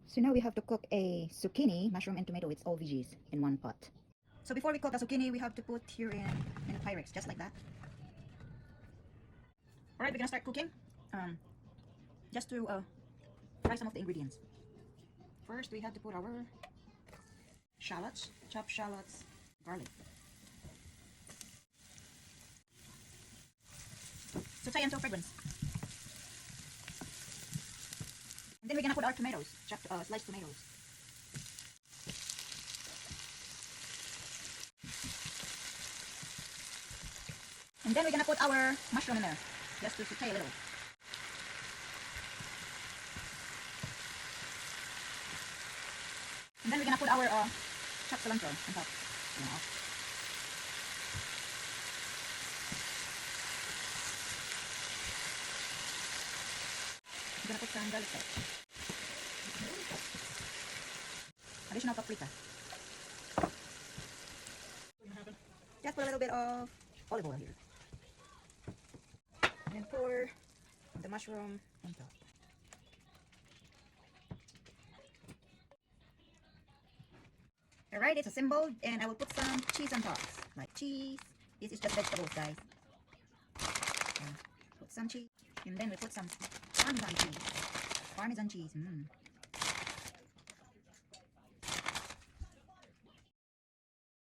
So now we have to cook a zucchini, mushroom, and tomato. It's all veggies in one pot. So before we cook the zucchini, we have to put here in a Pyrex, just like that. Alright, we're gonna start cooking. Just to fry some of the ingredients. First, we have to put our shallots, chopped shallots, garlic. Saute until fragrance. And then we're gonna put our tomatoes, chopped, sliced tomatoes. And then we're gonna put our mushroom in there, just to saute a little. And then we're gonna put our chopped cilantro on top. We're gonna put some garlic salt. Additional paprika. Just put a little bit of olive oil here. And then pour the mushroom on top. Alright, it's assembled, and I will put some cheese on top. Like cheese. This is just vegetables, guys. And put some cheese. And then we put some Parmesan cheese. Parmesan cheese.